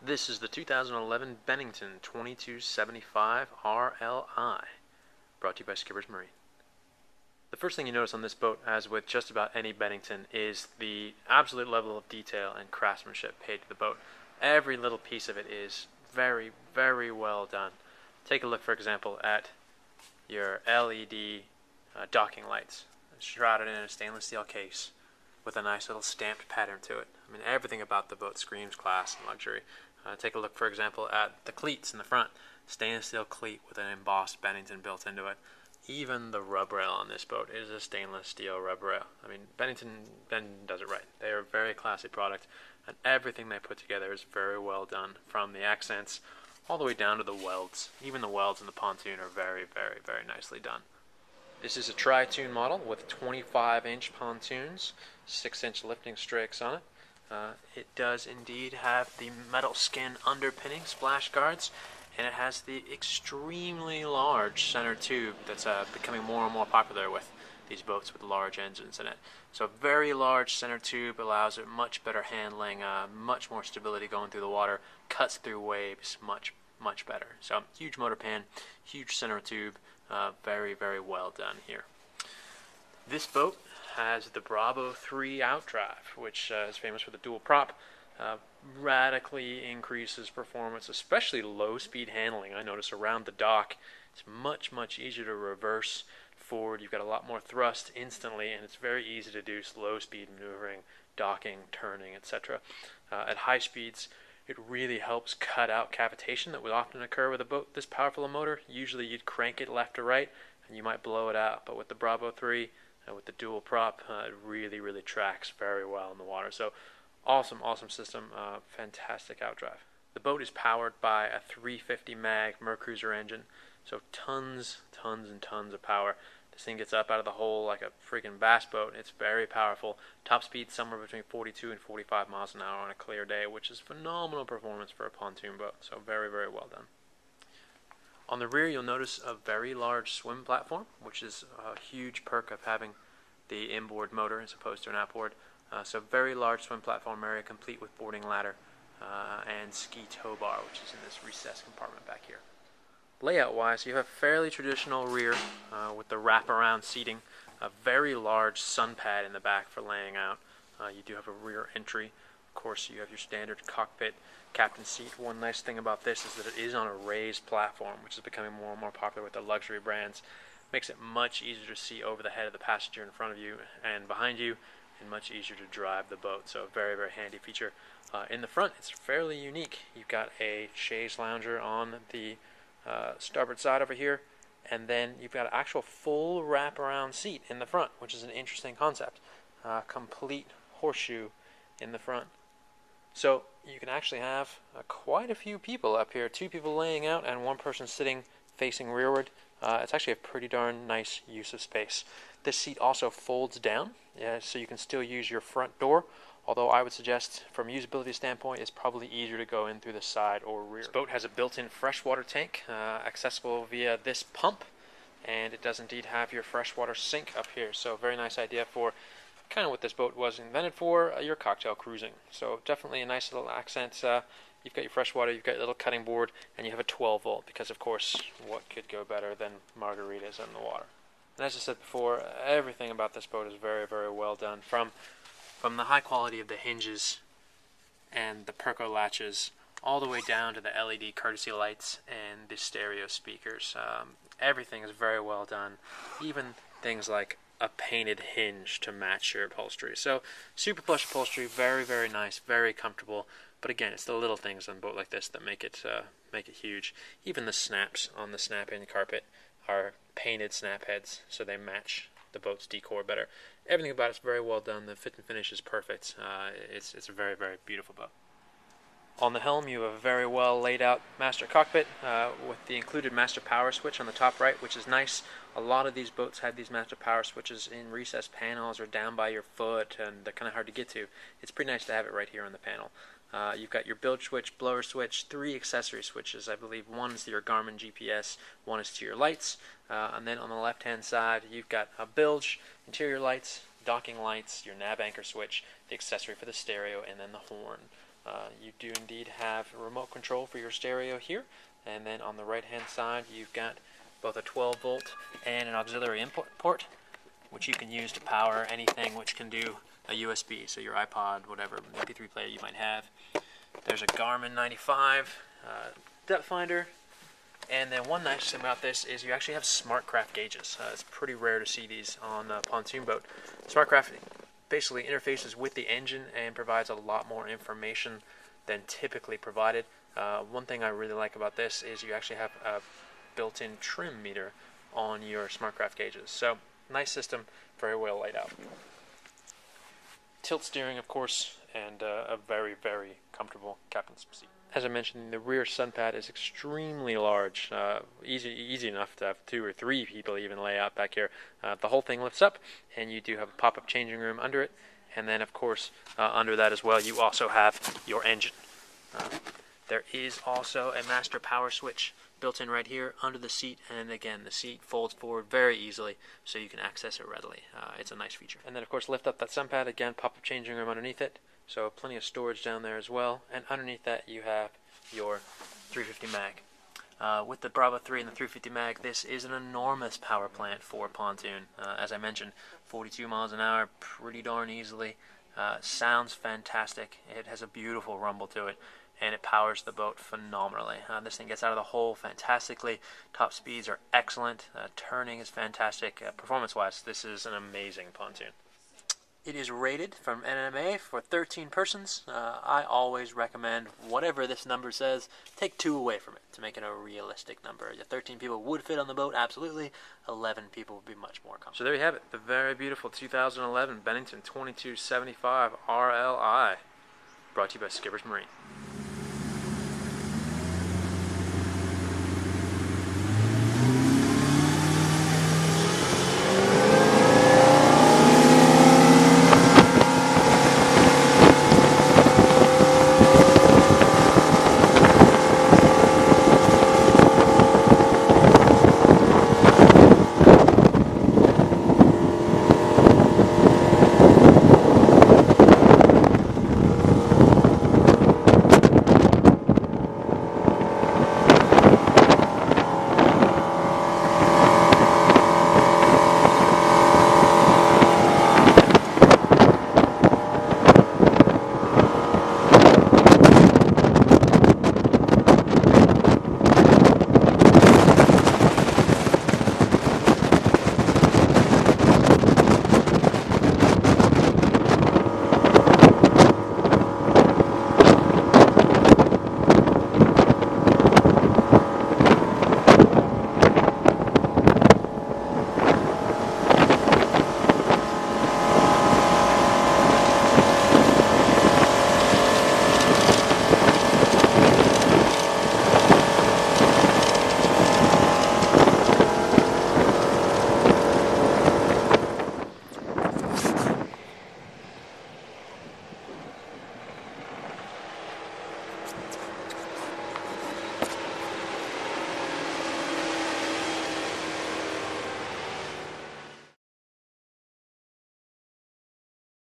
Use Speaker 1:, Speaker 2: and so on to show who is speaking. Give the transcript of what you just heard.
Speaker 1: This is the 2011 Bennington 2275 RLI, brought to you by Skipper's Marine. The first thing you notice on this boat, as with just about any Bennington, is the absolute level of detail and craftsmanship paid to the boat. Every little piece of it is very, very well done. Take a look, for example, at your LED docking lights, shrouded in a stainless steel case with a nice little stamped pattern to it. I mean, everything about the boat screams class and luxury. Take a look, for example, at the cleats in the front. Stainless steel cleat with an embossed Bennington built into it. Even the rub rail on this boat is a stainless steel rub rail. I mean, Bennington does it right. They are a very classy product, and everything they put together is very well done, from the accents all the way down to the welds. Even the welds in the pontoon are very, very, very nicely done. This is a tri-tune model with 25-inch pontoons, 6-inch lifting strakes on it. It does indeed have the metal skin underpinning splash guards, and it has the extremely large center tube that's becoming more and more popular with these boats with large engines in it. So a very large center tube allows it much better handling, much more stability going through the water, cuts through waves much, much better. So huge motor pan, huge center tube, very, very well done here. This boat has the Bravo 3 outdrive, which is famous for the dual prop. Radically increases performance, especially low-speed handling. I notice around the dock, it's much, much easier to reverse forward. You've got a lot more thrust instantly, and it's very easy to do slow-speed maneuvering, docking, turning, etc. At high speeds, it really helps cut out cavitation that would often occur with a boat this powerful a motor. Usually you'd crank it left to right, and you might blow it out. But with the Bravo 3, with the dual prop, it really, really tracks very well in the water. So awesome, awesome system, fantastic outdrive. The boat is powered by a 350 mag Mercruiser engine, so tons and tons of power. This thing gets up out of the hole like a freaking bass boat. It's very powerful. Top speed somewhere between 42 and 45 miles an hour on a clear day, which is phenomenal performance for a pontoon boat. So very, very well done. On the rear, you'll notice a very large swim platform, which is a huge perk of having the inboard motor as opposed to an outboard. So very large swim platform area, complete with boarding ladder and ski tow bar, which is in this recessed compartment back here. Layout-wise, you have a fairly traditional rear with the wraparound seating, a very large sun pad in the back for laying out. You do have a rear entry. Of course, you have your standard cockpit captain seat. One nice thing about this is that it is on a raised platform, which is becoming more and more popular with the luxury brands. Makes it much easier to see over the head of the passenger in front of you and behind you, and much easier to drive the boat. So a very, very handy feature. In the front, it's fairly unique. You've got a chaise lounger on the starboard side over here, and then you've got an actual full wraparound seat in the front, which is an interesting concept. Complete horseshoe in the front. So you can actually have quite a few people up here, 2 people laying out and 1 person sitting facing rearward. It's actually a pretty darn nice use of space. This seat also folds down, so you can still use your front door, although I would suggest from a usability standpoint it's probably easier to go in through the side or rear. This boat has a built-in freshwater tank accessible via this pump, and it does indeed have your freshwater sink up here, so very nice idea for kind of what this boat was invented for, your cocktail cruising. So definitely a nice little accent. You've got your freshwater, you've got your little cutting board, and you have a 12 volt because, of course, what could go better than margaritas in the water? And as I said before, everything about this boat is very, very well done. From the high quality of the hinges and the perco latches, all the way down to the LED courtesy lights and the stereo speakers. Everything is very well done. Even things like a painted hinge to match your upholstery. So super plush upholstery, very, very nice, very comfortable. But again, it's the little things on a boat like this that make it huge. Even the snaps on the snap-in carpet are painted snap heads, so they match the boat's decor better. Everything about it's very well done. The fit and finish is perfect. It's a very, very beautiful boat. On the helm, you have a very well laid out master cockpit with the included master power switch on the top right, which is nice. A lot of these boats have these master power switches in recessed panels or down by your foot, and they're kind of hard to get to. It's pretty nice to have it right here on the panel. You've got your bilge switch, blower switch, 3 accessory switches. I believe 1 is to your Garmin GPS, 1 is to your lights, and then on the left-hand side, you've got a bilge, interior lights, docking lights, your nav anchor switch, the accessory for the stereo, and then the horn. You do indeed have a remote control for your stereo here, and then on the right hand side you've got both a 12 volt and an auxiliary input port, which you can use to power anything which can do a USB, so your iPod, whatever MP3 player you might have. There's a Garmin 95 depth finder, and then one nice thing about this is you actually have SmartCraft gauges. It's pretty rare to see these on a pontoon boat. SmartCraft basically interfaces with the engine and provides a lot more information than typically provided. One thing I really like about this is you actually have a built-in trim meter on your SmartCraft gauges. So nice system, very well laid out. Tilt steering, of course, and a very, very comfortable captain's seat. As I mentioned, the rear sun pad is extremely large, easy enough to have 2 or 3 people even lay out back here. The whole thing lifts up, and you do have a pop-up changing room under it, and then of course under that as well you also have your engine. There is also a master power switch built in right here under the seat, and again the seat folds forward very easily so you can access it readily. It's a nice feature. And then of course lift up that sun pad, again pop-up changing room underneath it, so plenty of storage down there as well, and underneath that you have your 350 mag. With the Bravo 3 and the 350 mag, this is an enormous power plant for pontoon. As I mentioned, 42 miles an hour pretty darn easily. Sounds fantastic. It has a beautiful rumble to it, and it powers the boat phenomenally. This thing gets out of the hole fantastically. Top speeds are excellent. Turning is fantastic. Performance-wise, this is an amazing pontoon. It is rated from NMA for 13 persons. I always recommend whatever this number says, take 2 away from it to make it a realistic number. 13 people would fit on the boat, absolutely. 11 people would be much more comfortable. So there you have it, the very beautiful 2011 Bennington 2275 RLI, brought to you by Skipper's Marine.